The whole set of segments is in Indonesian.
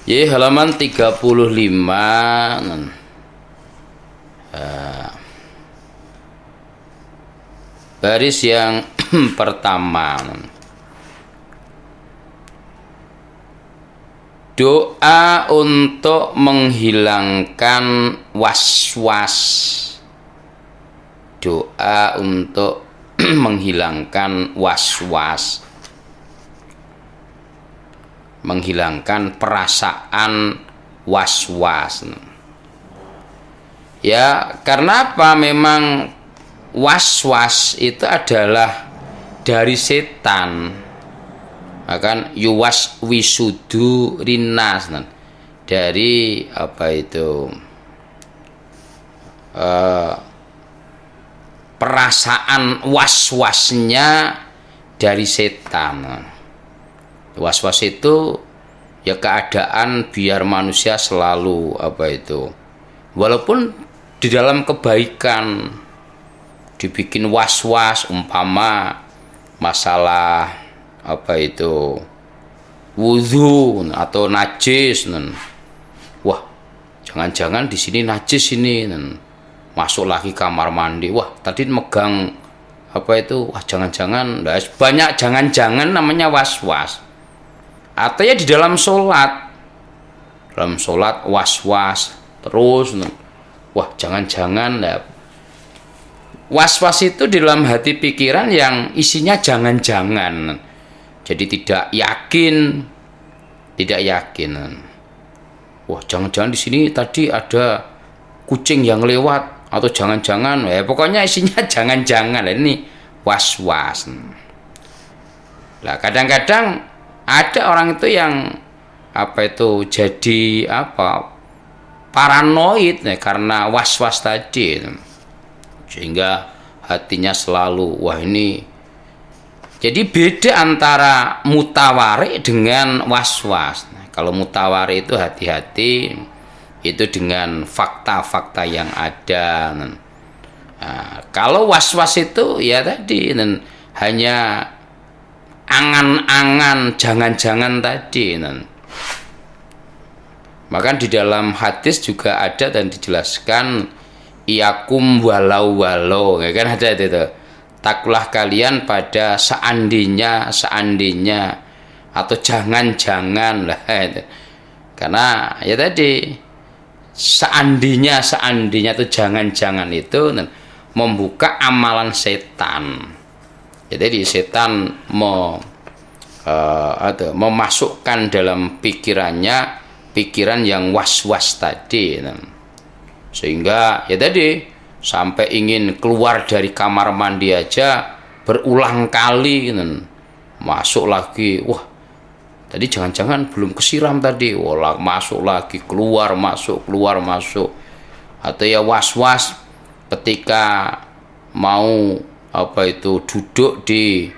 Jadi halaman 35 baris yang pertama. Doa untuk menghilangkan was-was. Doa untuk menghilangkan was-was. Menghilangkan perasaan was-was. Ya, karena apa? Memang was-was itu adalah dari setan. Akan yuwas wisudu rinas, dari apa itu perasaan was-wasnya dari setan. Was-was itu ya keadaan biar manusia selalu apa itu, walaupun di dalam kebaikan dibikin was-was, umpama masalah apa itu wudhu atau najis, wah jangan-jangan di sini najis ini, masuk lagi kamar mandi, wah tadi megang apa itu, wah jangan-jangan, banyak jangan-jangan namanya was-was. Atau ya di dalam sholat was-was terus, wah jangan-jangan. Was-was itu di dalam hati pikiran yang isinya jangan-jangan, jadi tidak yakin. Wah jangan-jangan di sini tadi ada kucing yang lewat, atau jangan-jangan, pokoknya isinya jangan-jangan. Ini was-was. Lah kadang-kadang ada orang itu yang apa itu jadi apa paranoid karena was-was tadi, sehingga hatinya selalu wah ini. Jadi beda antara mutawari dengan was-was. Kalau mutawari itu hati-hati, itu dengan fakta-fakta yang ada. Nah, kalau was-was itu ya tadi hanya angan-angan, jangan-jangan tadi. Maka di dalam hadis juga ada dan dijelaskan iyakum walau ya kan, ada itu, taklah kalian pada seandainya atau jangan-jangan lah itu. Karena ya tadi seandainya itu jangan-jangan itu membuka amalan setan. Jadi setan memasukkan dalam pikiran yang was-was tadi, sehingga ya tadi sampai ingin keluar dari kamar mandi aja berulang kali, masuk lagi, wah tadi jangan-jangan belum kesiram tadi, wah masuk lagi, keluar masuk. Atau ya was-was ketika mau apa itu duduk di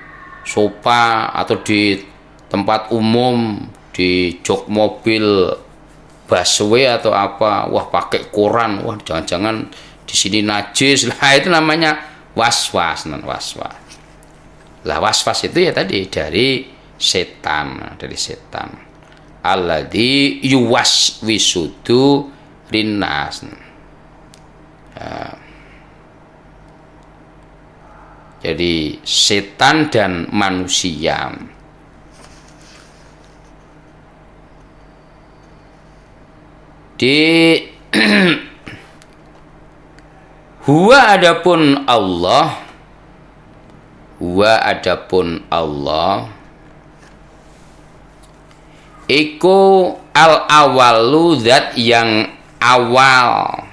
sofa atau di tempat umum, di jok mobil, busway atau apa, wah pakai koran, wah jangan-jangan di sini najis lah, itu namanya was-was. Lah was-was itu ya tadi dari setan, alladzi yuwaswisudu rinnas. Jadi setan dan manusia. Di huwa adapun Allah iku al awalu, zat yang awal.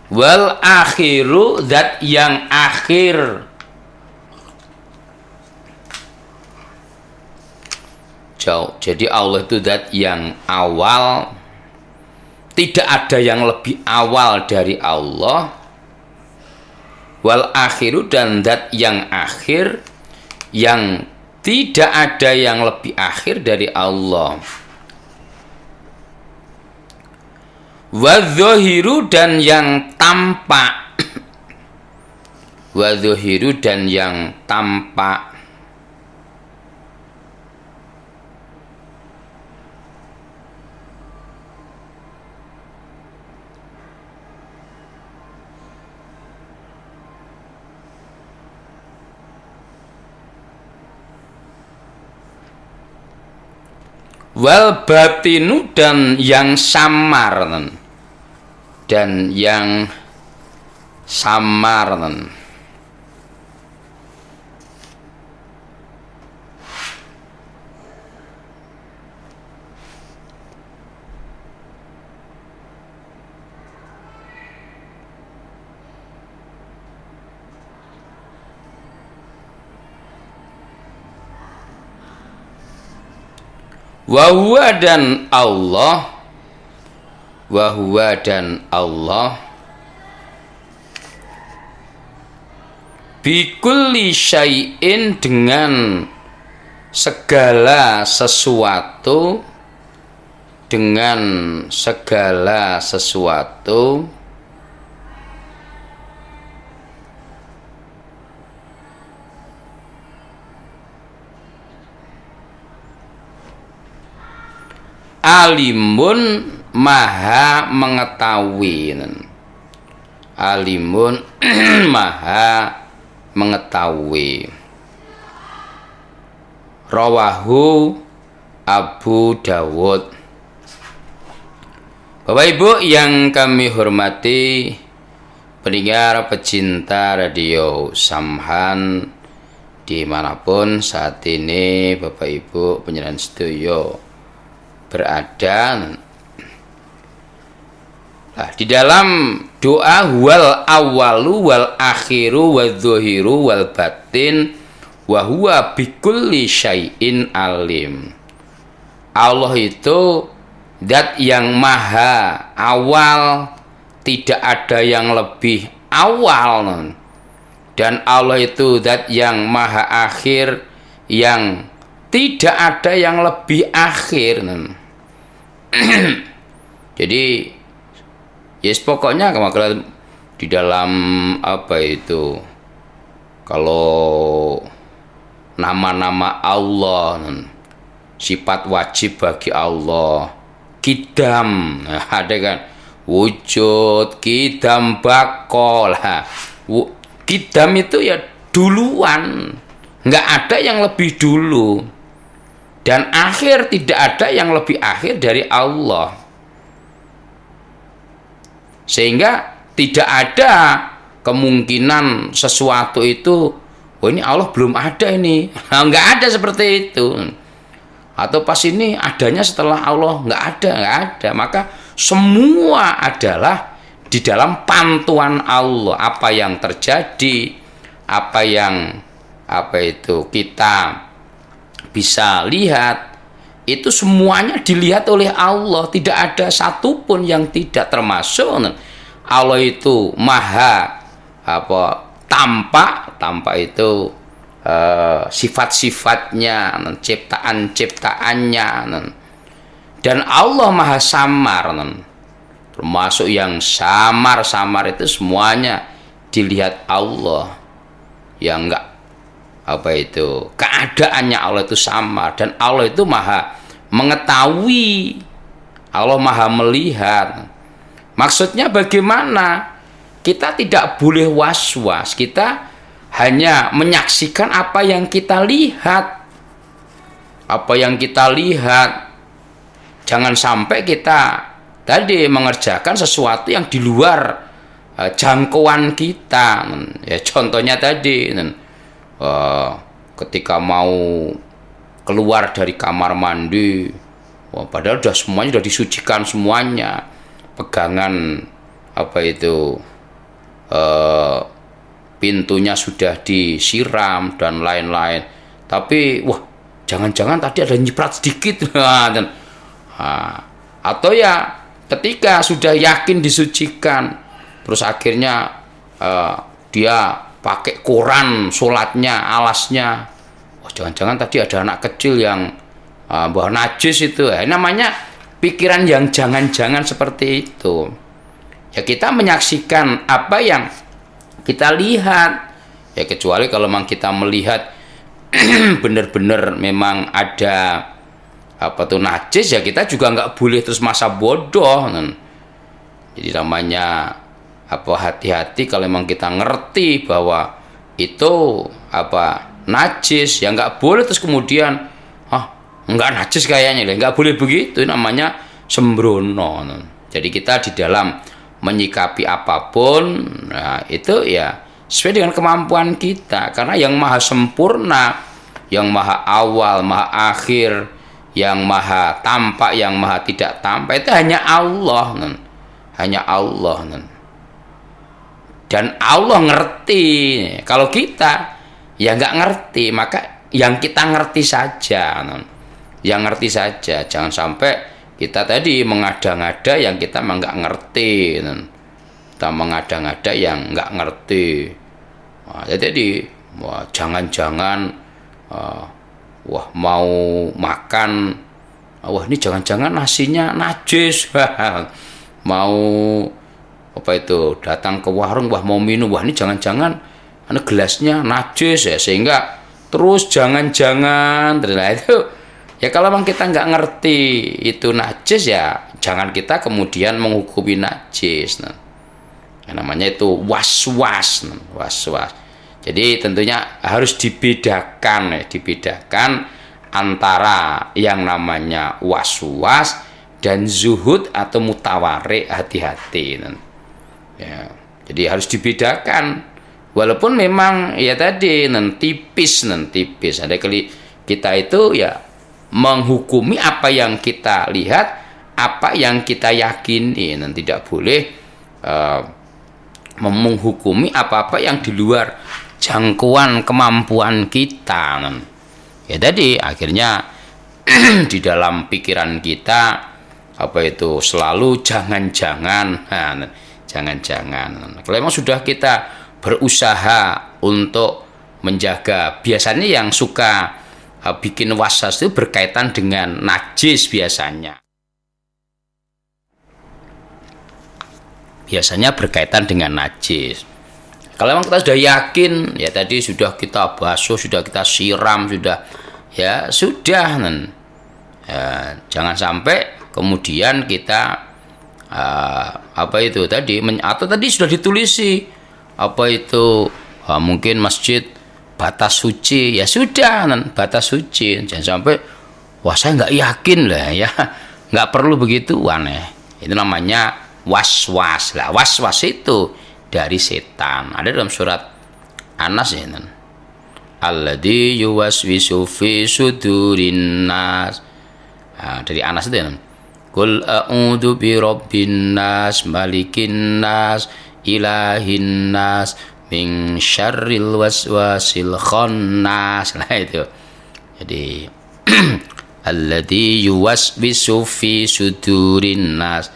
Wal akhiru, zat yang akhir. Jadi Allah itu zat yang awal, tidak ada yang lebih awal dari Allah. Wal akhiru, dan zat yang akhir, yang tidak ada yang lebih akhir dari Allah. wadzohiru dan yang tampak. Wadzohiru dan yang tampak. Wal batinu dan yang samar, dan yang samar. Wahuwa dan Allah, wahuwa dan Allah, bikulli syai'in dengan segala sesuatu, dengan segala sesuatu, alimun maha mengetahui. Alimun maha mengetahui. Rawahu Abu Dawud. Bapak Ibu yang kami hormati, pendengar pecinta radio Samhan dimanapun saat ini Bapak Ibu penyiaran studio berada. Nah, di dalam doa wal awalu wal akhiru wal dzohiru wal batin wa huwa bikulli syai'in alim. Allah itu zat yang maha awal, tidak ada yang lebih awal, dan Allah itu zat yang maha akhir, yang tidak ada yang lebih akhir. Jadi yes, pokoknya kalau di dalam apa itu, kalau nama-nama Allah, sifat wajib bagi Allah, kidam, ada kan, wujud, kidam, bakol. Kidam itu ya duluan, nggak ada yang lebih dulu, dan akhir tidak ada yang lebih akhir dari Allah, sehingga tidak ada kemungkinan sesuatu itu, oh ini Allah belum ada ini, nggak ada seperti itu, atau pas ini adanya setelah Allah, nggak ada. Maka semua adalah di dalam pantuan Allah. Apa yang terjadi, apa yang kita bisa lihat, itu semuanya dilihat oleh Allah. Tidak ada satupun yang tidak termasuk. Allah itu maha tampak itu sifat-sifatnya, ciptaan-ciptaannya, dan Allah maha samar, termasuk yang samar itu semuanya dilihat Allah, yang enggak keadaannya Allah itu samar, dan Allah itu maha mengetahui, Allah maha melihat. Maksudnya bagaimana? Kita tidak boleh was-was, kita hanya menyaksikan apa yang kita lihat. Jangan sampai kita tadi mengerjakan sesuatu yang di luar jangkauan kita. Ya, contohnya tadi, ketika mau keluar dari kamar mandi, padahal semuanya sudah disucikan semuanya, pegangan pintunya sudah disiram dan lain-lain, tapi jangan-jangan tadi ada nyiprat sedikit. Atau ya ketika sudah yakin disucikan, terus akhirnya dia pakai koran sholatnya, alasnya, jangan-jangan tadi ada anak kecil yang bawa najis itu. Namanya pikiran yang jangan-jangan seperti itu. Ya kita menyaksikan apa yang kita lihat. Ya kecuali kalau memang kita melihat benar-benar memang ada apa tuh najis, ya kita juga nggak boleh terus masa bodoh. Jadi namanya apa, hati-hati kalau memang kita ngerti bahwa itu apa najis, ya nggak boleh terus kemudian nggak najis kayaknya, nggak boleh begitu, namanya sembrono. Jadi kita di dalam menyikapi apapun, nah itu ya sesuai dengan kemampuan kita, karena yang maha sempurna, yang maha awal, maha akhir, yang maha tampak, yang maha tidak tampak itu hanya Allah, hanya Allah. Dan Allah ngerti. Kalau kita ya nggak ngerti, maka yang kita ngerti saja, yang ngerti saja. Jangan sampai kita tadi mengada-ngada yang kita memang nggak ngerti, kita mengada-ngada yang nggak ngerti. Jadi jangan-jangan wah mau makan, wah ini jangan-jangan nasinya najis. Mau apa itu, datang ke warung, wah mau minum, wah ini jangan-jangan gelasnya najis ya, sehingga terus jangan-jangan itu. Ya kalau memang kita nggak ngerti itu najis, ya jangan kita kemudian menghukumi najis. Namanya itu was-was. Jadi tentunya harus dibedakan antara yang namanya was-was dan zuhud atau mutawarik, hati-hati. Ya, jadi harus dibedakan. Walaupun memang ya tadi tipis. Ada kali kita itu ya menghukumi apa yang kita lihat, apa yang kita yakini, dan tidak boleh menghukumi apa-apa yang di luar jangkauan kemampuan kita. Ya tadi akhirnya di dalam pikiran kita apa itu selalu jangan-jangan. Kalau memang sudah kita berusaha untuk menjaga, biasanya yang suka bikin waswas itu berkaitan dengan najis biasanya. Berkaitan dengan najis. Kalau memang kita sudah yakin, ya tadi sudah kita basuh, sudah kita siram, sudah ya sudah. Ya, jangan sampai kemudian kita apa itu tadi, atau tadi sudah ditulisi apa itu mungkin masjid batas suci, ya sudah batas suci. Jangan sampai wah saya nggak yakin lah, ya nggak perlu begitu aneh. Itu namanya was-was. Lah was-was itu dari setan. Ada dalam surat Anas ya, alladzi yuwaswisu fi sudurin nas. Dari Anas itu ya, qul a'udzu bi rabbin nas, malikin nas, ilahin nas, min syarril waswasil khannas. Nah itu. Jadi alladzi yuwaswisu fi sudurin nas.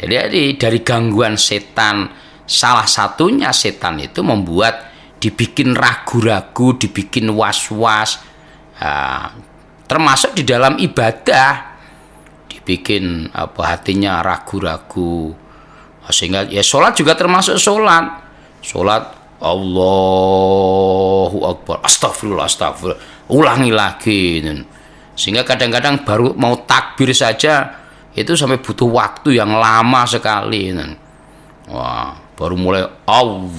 Jadi dari gangguan setan, salah satunya setan itu membuat dibikin ragu-ragu, dibikin was-was, termasuk di dalam ibadah, dibikin hatinya ragu-ragu, sehingga ya sholat juga termasuk sholat Allahu Akbar, astagfirullah, ulangi lagi, sehingga kadang-kadang baru mau takbir saja itu sampai butuh waktu yang lama sekali. Wah, baru mulai Allahu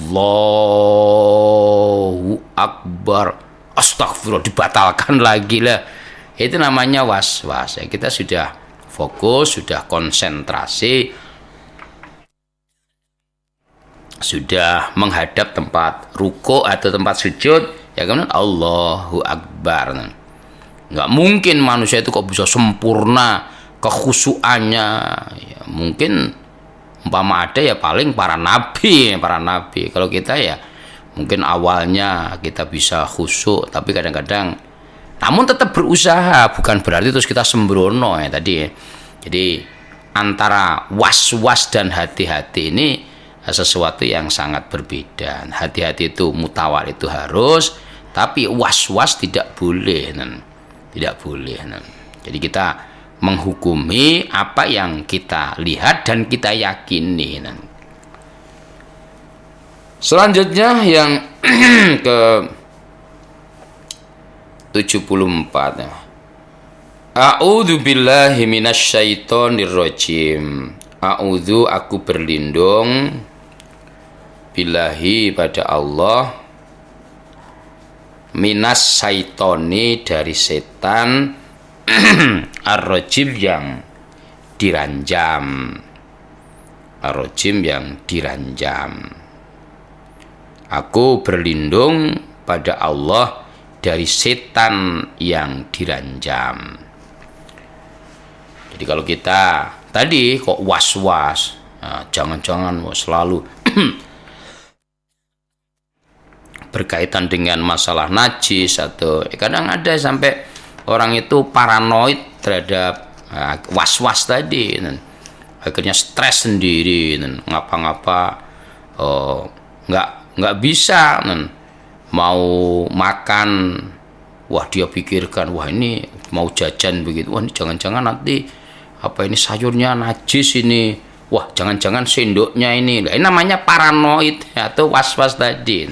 Akbar, astagfirullah, dibatalkan lagi lah. Itu namanya was-was. Ya, kita sudah fokus, sudah konsentrasi, sudah menghadap tempat ruku atau tempat sujud, ya kemudian Allahu Akbar. Nggak mungkin manusia itu kok bisa sempurna kekhusyuannya. Ya, mungkin umpama ada ya paling para nabi. Kalau kita ya mungkin awalnya kita bisa khusyuk, tapi kadang-kadang namun tetap berusaha, bukan berarti terus kita sembrono ya tadi. Jadi antara was-was dan hati-hati ini sesuatu yang sangat berbeda. Hati-hati itu mutawar, itu harus, tapi was-was tidak boleh. Tidak boleh. Jadi kita menghukumi apa yang kita lihat dan kita yakini. Selanjutnya yang ke 74. A'udzu billahi minasyaitonir rajim. A'udzu, aku berlindung, billahi pada Allah, minas syaitoni dari setan, ar-rajim yang diranjam. Ar-rajim yang diranjam. Aku berlindung pada Allah dari setan yang diranjam. Jadi kalau kita tadi kok was-was, nah, jangan-jangan selalu berkaitan dengan masalah najis, atau kadang ada sampai orang itu paranoid terhadap was-was tadi, akhirnya stres sendiri, ngapa-ngapa nggak bisa, mau makan, wah dia pikirkan, wah ini mau jajan begitu, wah ini jangan-jangan nanti apa ini sayurnya najis ini, wah jangan-jangan sendoknya ini. Ini namanya paranoid atau was-was tadi,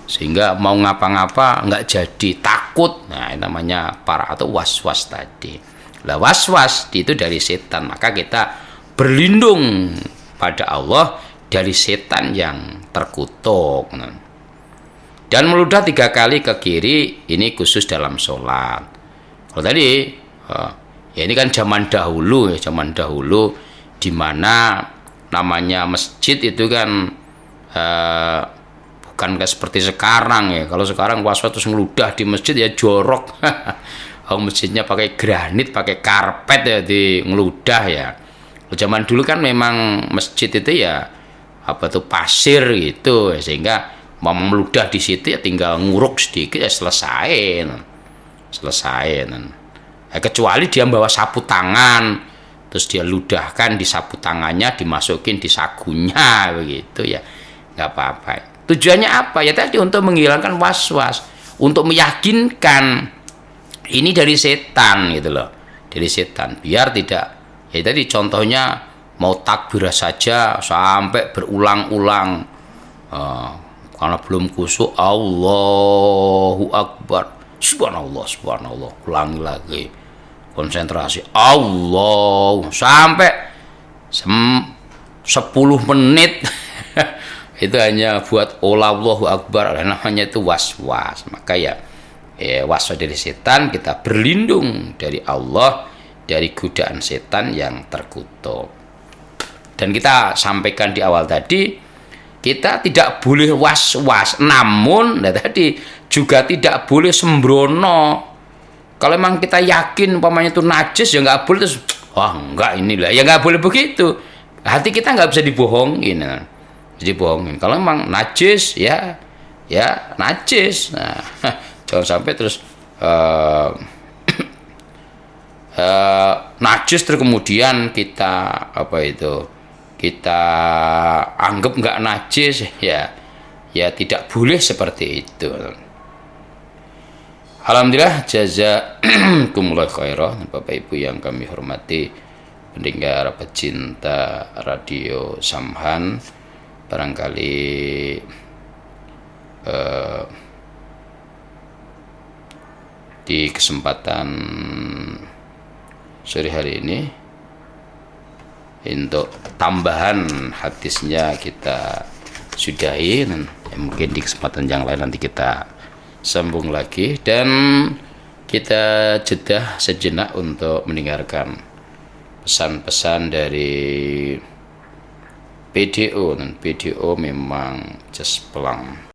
sehingga mau ngapa-ngapa nggak jadi, takut. Nah ini namanya atau was-was tadi. Lah was-was itu dari setan, maka kita berlindung pada Allah dari setan yang terkutuk. Dan meludah 3 kali ke kiri, ini khusus dalam sholat. Kalau tadi ya ini kan zaman dahulu di mana namanya masjid itu kan bukan kayak seperti sekarang ya. Kalau sekarang was-was terus ngeludah di masjid ya jorok. Masjidnya pakai granit, pakai karpet ya, di ngeludah ya. Zaman dulu kan memang masjid itu ya apa tuh pasir gitu, sehingga mau meludah di situ ya tinggal nguruk sedikit ya selesai. Kecuali dia bawa sapu tangan, terus dia ludahkan di sapu tangannya, dimasukin di sagunya begitu ya, nggak apa-apa. Tujuannya apa ya? Tadi untuk menghilangkan was-was, untuk meyakinkan ini dari setan gitu loh, dari setan, biar tidak ya tadi contohnya mau takbir saja sampai berulang-ulang karena belum khusyuk, Allahu Akbar, subhanallah, ulangi lagi, konsentrasi, Allah, sampai 10 menit itu hanya buat Allahu Akbar, namanya itu was-was. Maka ya was-was dari setan, kita berlindung dari Allah dari godaan setan yang terkutuk. Dan kita sampaikan di awal tadi, kita tidak boleh was-was, namun tadi juga tidak boleh sembrono. Kalau memang kita yakin umpamanya itu najis ya nggak boleh terus, wah enggak inilah, ya nggak boleh begitu. Hati kita nggak bisa dibohongin. Kalau memang najis ya najis. Nah, jangan sampai terus najis terus kemudian kita kita anggap nggak najis, ya tidak boleh seperti itu. Alhamdulillah, jazakumullah khairan, Bapak Ibu yang kami hormati, pendengar pecinta Radio Samhan. Barangkali di kesempatan sore hari ini untuk tambahan hadisnya kita sudahi, dan mungkin di kesempatan yang lain nanti kita sambung lagi, dan kita jeda sejenak untuk mendengarkan pesan-pesan dari PDO, dan PDO memang just pelang.